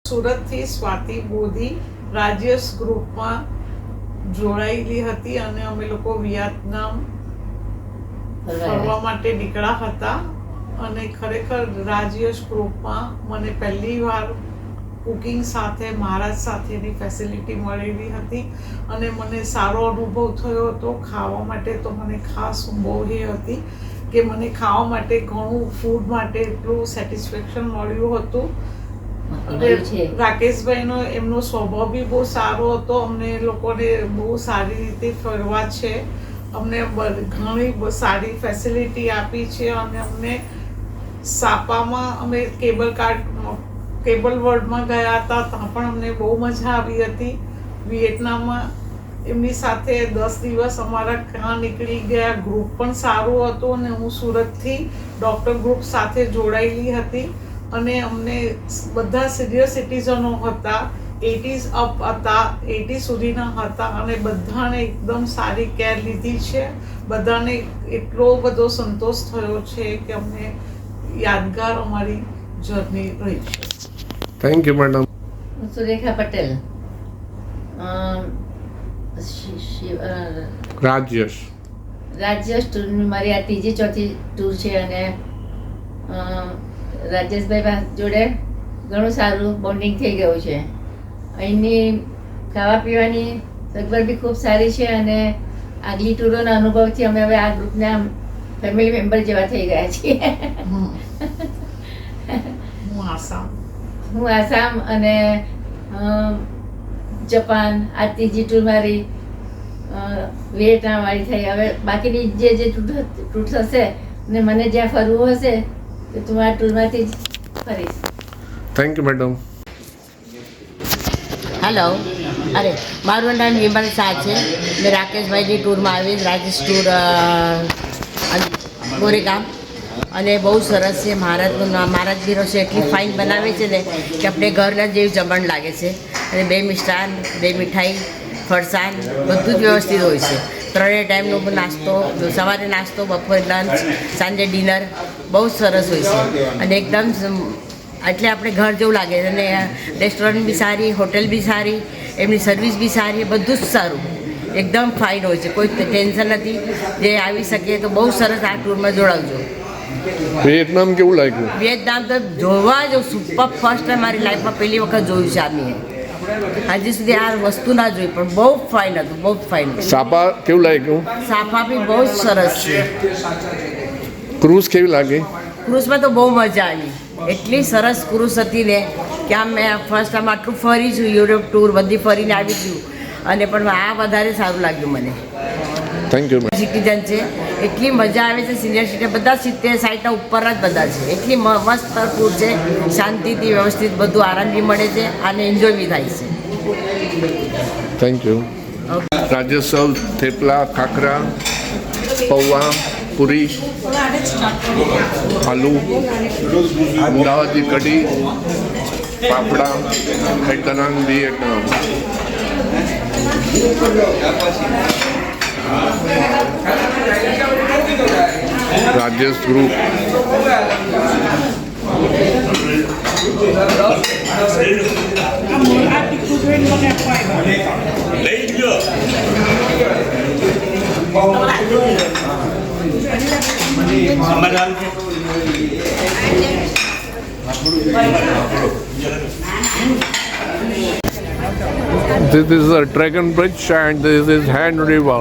સુરતથી સ્વાતિ બોધી રાજ્યસ ગ્રુપમાં જોડાયેલી હતી અને અમે લોકો વિયેતનામ ફરવા માટે નીકળ્યા હતા અને ખરેખર રાજ્યસ ગ્રુપમાં મને પહેલી વાર કુકિંગ સાથે મહારાજ સાથેની ફેસિલિટી મળેલી હતી અને મને સારો અનુભવ થયો હતો. ખાવા માટે તો મને ખાસ બહુ એ હતી કે મને ખાવા માટે ઘણું ફૂડ માટે એટલું સેટિસ્ફેક્શન મળ્યું હતું. રાકેશભાઈનો એમનો સ્વભાવ બી બહુ સારો હતો. અમને લોકોને બહુ સારી રીતે ફરવા છે, અમને ઘણી સારી ફેસિલિટી આપી છે અને અમને સાપામાં અમે કેબલ વર્લ્ડમાં ગયા હતા, ત્યાં પણ અમને બહુ મજા આવી હતી. વિયેતનામમાં એમની સાથે 10 દિવસ અમારા ત્યાં નીકળી ગયા. ગ્રુપ પણ સારું હતું અને હું સુરતથી ડૉક્ટર ગ્રુપ સાથે જોડાયેલી હતી અને અમને બધા સિનિયર સિટીઝનો હતા, 80s અપ હતા, 80 સુધીના હતા અને બધાને એકદમ સારી કેર લીધી છે. બધાને એટલો બધો સંતોષ થયો છે કે અમને યાદગાર અમારી જર્ની રહી છે. Thank you madam. Surekha Patel, રાજ્યસ ટૂરની મારી આ ત્રીજી ચોથી ટૂર છે અને રાજેશભાઈ જોડે ઘણું સારું બોન્ડિંગ થઈ ગયું છે. અહીંની ખાવા પીવાની સગવડ બી ખૂબ સારી છે અને આગલી ટૂરોના અનુભવથી અમે હવે આ ગ્રુપના ફેમિલી મેમ્બર જેવા થઈ ગયા છીએ. હું આસામ અને જપાન, આ ત્રીજી ટૂર મારી વિયેતનામ વાળી થઈ. હવે બાકીની જે ટૂર થશે ને મને જ્યાં ફરવું હશે તો તું આ ટૂરમાંથી જ ફરીશ. Thank you madam. હેલો, અરે મારું નામ વિમલ શાહ છે. મેં રાકેશભાઈની ટૂરમાં આવી, રાજેશ ટૂર ગોરેગામ, અને બહુ સરસ છે. મહારાજની રસોઈ એટલી ફાઇન બનાવે છે ને કે આપણે ઘરના જેવી જમણ લાગે છે. અને 2 મિષ્ટાન, 2 મીઠાઈ, ફરસાણ બધું જ વ્યવસ્થિત હોય છે. 3 ટાઈમનો નાસ્તો, સવારે નાસ્તો, બપોરે લંચ, સાંજે ડિનર બહુ સરસ હોય છે અને એકદમ એટલે આપણે ઘર જેવું લાગે. અને રેસ્ટોરન્ટ બી સારી, હોટેલ બી સારી, એમની સર્વિસ બી સારી, બધું જ સારું, એકદમ ફાઇન હોય છે. કોઈ ટેન્શન નથી. જે આવી શકે તો બહુ સરસ આ ટૂરમાં જોડાવજો. વિયેતનામ કેવું લાગ્યું? વિયેતનામ તો જોવા જ સુપર. ફર્સ્ટ ટાઈમ મારી લાઈફમાં પહેલી વખત જોયું છે આની. હજી સુધી આ વસ્તુ ના જોઈ પણ બહુ ફાઇન હતું, બહુ ફાઇન. સાપા કેવું લાગ્યું? સાપા બી બહુ જ સરસ છે. ક્રૂઝ કેવી લાગી? ક્રૂઝમાં તો બહુ મજા આવી. એટલી સરસ ક્રૂઝ હતી ને કે આમ મેં ફર્સ્ટ ટાઈમ આટલું ફરી છું, યુરોપ ટૂર બધી ફરીને આવી છું અને પણ આ વધારે સારું લાગ્યું મને. Thank you. સિટીઝન છે, એટલી મજા આવે છે. સિનિયર સિટીઝન બધા 70-60 ઉપર જ બધા છે. એટલી મસ્ત ટૂર છે, શાંતિથી વ્યવસ્થિત બધું આરામ બી મળે છે અને એન્જોય બી થાય છે. Thank you. રાજ્યસલ, થેપલા, ખાખરા, પૌવા, પૂરી, આલુ, અમદાવાદી કઢી, પાપડા, દનાંગ વિયેતનામ. રાજ્યસ group. This is a Dragon Bridge and this is Hand River.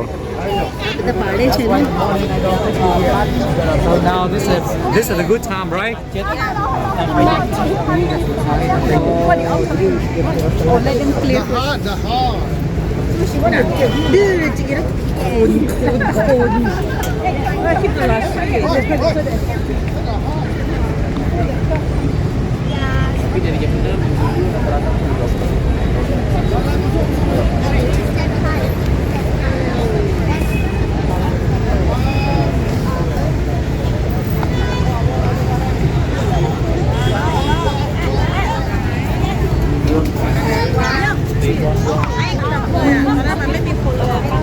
So now this is a good time, right?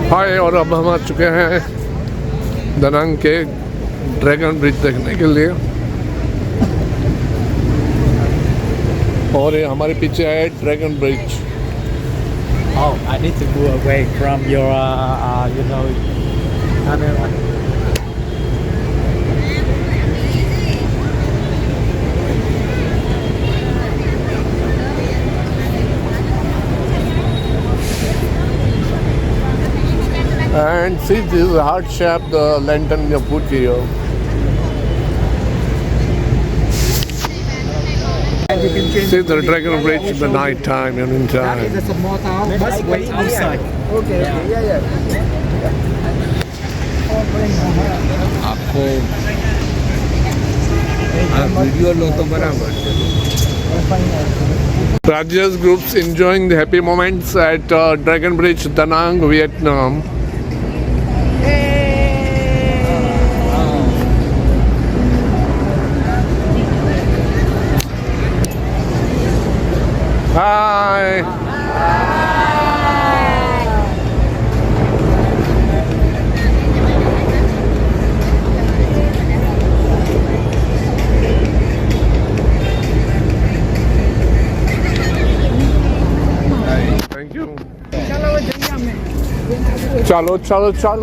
हाय, और अब हम आ चुके हैं दनांग के ड्रैगन ब्रिज देखने के लिए। और ये हमारे पीछे है dragon bridge. Oh, I need to go away from your, you know, camera. And see, this is heart shaped lantern they put here. And you can change See the dragon bridge in the night time and in That is time. a small town. Must wait outside. આખો આ video લો તો બરાબર છે. Rajas groups enjoying the happy moments at Dragon Bridge, Da Nang, Vietnam. Hi. Thank you. चलो चलो चलो.